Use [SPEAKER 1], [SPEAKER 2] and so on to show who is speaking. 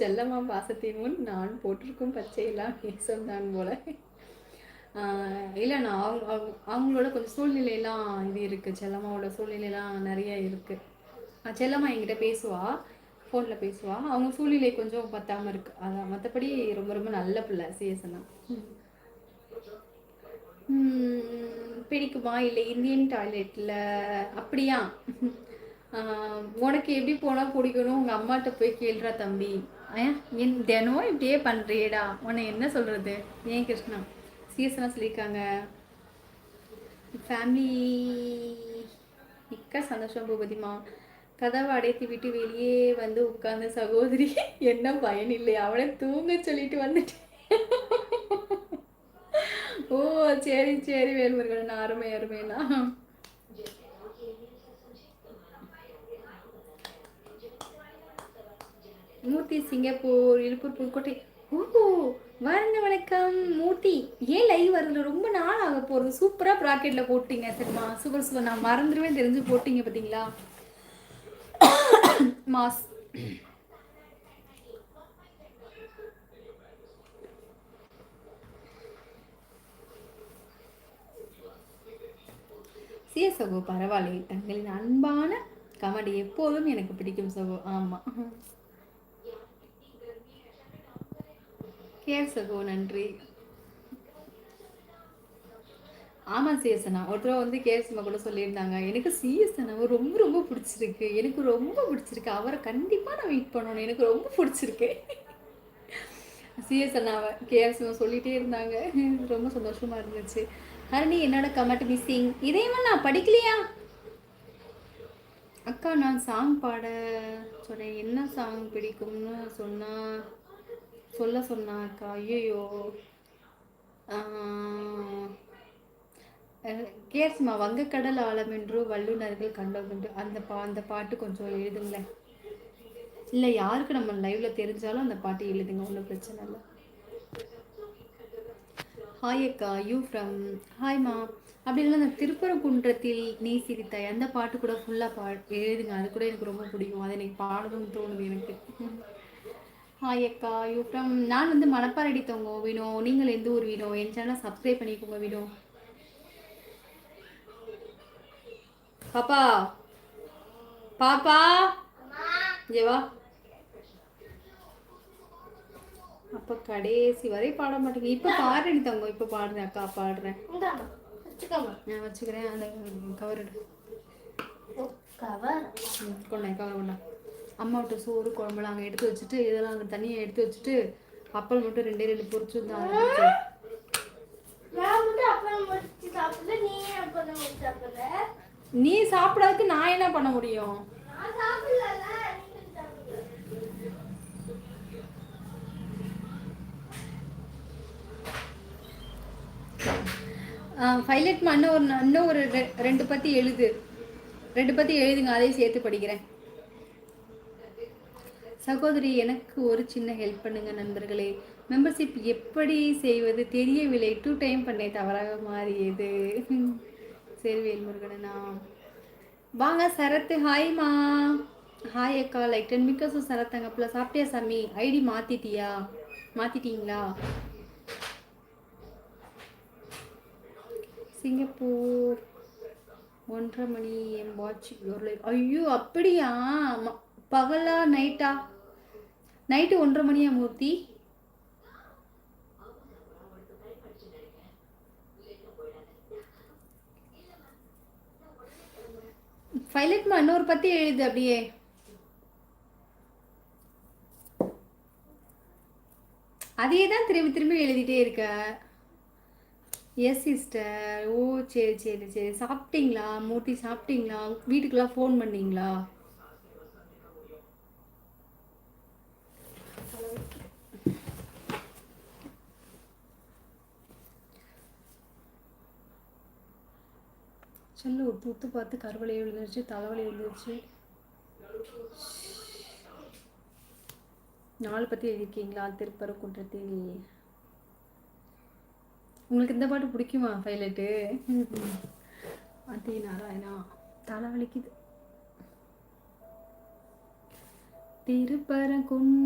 [SPEAKER 1] செல்லம்மா பாசத்தின் முன் நான் போட்டிருக்கும் பச்சையெல்லாம் நேசம்தான் போல. இல்லை நான் அவங்களோட கொஞ்சம் சூழ்நிலையெல்லாம் இது இருக்குது. செல்லம்மாவோட சூழ்நிலையெல்லாம் நிறைய இருக்குது. செல்லம்மா என்கிட்ட பேசுவா, ஃபோனில் பேசுவா. அவங்க சூழ்நிலை கொஞ்சம் பத்தாமல் இருக்குது. அதான் மற்றபடி ரொம்ப ரொம்ப நல்ல பிள்ளை சிஎஸ்னா. பிடிக்குமா? இல்லை இந்தியன் டாய்லெட்டில் அப்படியா? உனக்கு எப்படி போனால் பிடிக்கணும் உங்கள் அம்மாட்ட போய் கேள்றா தம்பி. என் தினம் இப்படியே பண்ணுறியேடா, உன்னை என்ன சொல்கிறது? ஏன் கிருஷ்ணா சிஎஸ்னா சொல்லியிருக்காங்க. ஃபேமிலி மிக்க சந்தோஷம் பூபதிமா. கதவை அடைத்து விட்டு வெளியே வந்து உட்கார்ந்த சகோதரி என்ன பயன் இல்லை, அவளை தூங்க சொல்லிட்டு வந்துட்டேன். ஓ சரி சரி வேல்முருகன், அருமை அருமைண்ணா. மூர்த்தி சிங்கப்பூர் இழுப்பூர் புதுக்கோட்டை. ஓ வாருங்க, வணக்கம் மூர்த்தி. ஏன் லைவ் வரல? ரொம்ப நாள் ஆக போகிறது. சூப்பராக ப்ராக்கெட்டில் போட்டிங்க. சரிம்மா, சூப்பர் சூப்பர். நான் மறந்துடுவேன் தெரிஞ்சு போட்டிங்க பார்த்தீங்களா? மாஸ் சகோ பரவாயில்லை. தங்களின் அன்பான கமெண்ட் எப்போதும் எனக்கு பிடிக்கும் சகோ. ஆமாம் கேர் சகோ, நன்றி. ஆமாம் சிஎஸ்னா ஒருத்தர் வந்து கேஎஸ்மா கூட சொல்லியிருந்தாங்க, எனக்கு சிஎஸ்னாவை ரொம்ப ரொம்ப பிடிச்சிருக்கு, எனக்கு ரொம்ப பிடிச்சிருக்கு, அவரை கண்டிப்பாக நான் வெயிட் பண்ணணும், எனக்கு ரொம்ப பிடிச்சிருக்கு. சிஎஸ்னாவை கேஎஸ்மா சொல்லிகிட்டே இருந்தாங்க. ரொம்ப சந்தோஷமாக இருந்துச்சு. ஹரணி என்னோட கமெண்ட் மிஸ்ஸிங். இதையும் நான் படிக்கலையா அக்கா? நான் சாங் பாட சொன்னேன். என்ன சாங் பிடிக்கும்னு சொல்ல சொன்னா அக்கா. ஐயோ கேஸ்மா வங்கக்கடல் ஆழம் என்று வல்லுநர்கள் கண்டதுண்டு. அந்த பாட்டு கொஞ்சம் எழுதுங்களேன். இல்லை யாருக்கு நம்ம லைவ்ல தெரிஞ்சாலும் அந்த பாட்டு எழுதுங்க, ஒன்றும் பிரச்சனை இல்லை. ஹாய் அக்கா, யூ ஃப்ரம். ஹாய்மா. அப்படி இல்லை அந்த திருப்பரங்குன்றத்தில் நீ சிரித்தாய் அந்த பாட்டு கூட ஃபுல்லாக எழுதுங்க, அது கூட எனக்கு ரொம்ப பிடிக்கும், அதை எனக்கு பாடணும்னு தோணுது எனக்கு. ஹாய் அக்கா, யூ ஃப்ரம். நான் வந்து மணப்பாறை தவங்க வீணோ. நீங்கள் எந்த ஊர் வீணோ? என் சேனலை சப்ஸ்கிரைப் பண்ணிக்கோங்க வீணோ. பாப்பா பாப்பா ஜெவா. அப்போ கடைசி வரை பாட மாட்டேங்க. இப்போ பாடுறேன் தங்க, இப்போ பாடுறேன் அக்கா, பாடுறேன். நான் வச்சுக்கிறேன். அந்த கவர் எடு. கொண்டேன் கவர் கொண்டா. அம்மா விட்டு சோறு குழம்புலாம் அங்கே எடுத்து வச்சுட்டு, இதெல்லாம் அங்கே தனியாக எடுத்து வச்சுட்டு, அப்பல் மட்டும் 2 பொரிச்சு தான். நீ சாப்பிடாதுக்கு நான் என்ன பண்ண முடியும்? ஃபைலட்மா இன்னும் ஒரு 2 பத்தி எழுது. 2 பத்தி எழுதுங்க, அதையும் சேர்த்து படிக்கிறேன். சகோதரி எனக்கு ஒரு சின்ன ஹெல்ப் பண்ணுங்க நண்பர்களே. மெம்பர்ஷிப் எப்படி செய்வது தெரியவில்லை. 2 டைம் பண்ணேன், தவறாக மாறியது. சரி வேல்முருகனா வாங்க. சரத்து ஹாய்மா. ஹாய் அக்கா. லைக் 10 மிக்கஸும் சரத்தாங்க ப்ளஸ். சாப்பிட்டியா சாமி? ஐடி மாற்றிட்டீங்களா? சிங்கப்பூர் 1:30 மணி என் வாட்ச் ஒரு. ஐயோ அப்படியா? பகலா நைட்டா? நைட்டு 1:30 மணியா மூர்த்தி? ஃபைலட்மா இன்னொரு பத்தி எழுது அப்படியே. அதையே தான் திரும்பி திரும்பி எழுதிட்டே இருக்க. Yes sister. ஓ சரி சரி சரி. சாப்பிட்டீங்களா மூர்த்தி? சாப்பிட்டீங்களா? வீட்டுக்கெல்லாம் ஃபோன் பண்ணீங்களா? சொல்லு. ஒரு தூத்து பார்த்து கருவலை விழுந்துருச்சு, தலைவலி விழுந்துருச்சு. 4 பற்றி எழுதியிருக்கீங்களா? திருப்பரங்குன்றத்தில். உங்களுக்கு இந்த பாட்டு பிடிக்குமா பைலட்டு? அதி நாராயணா. தலைவலிக்குது. திருப்பரங்குன்றம்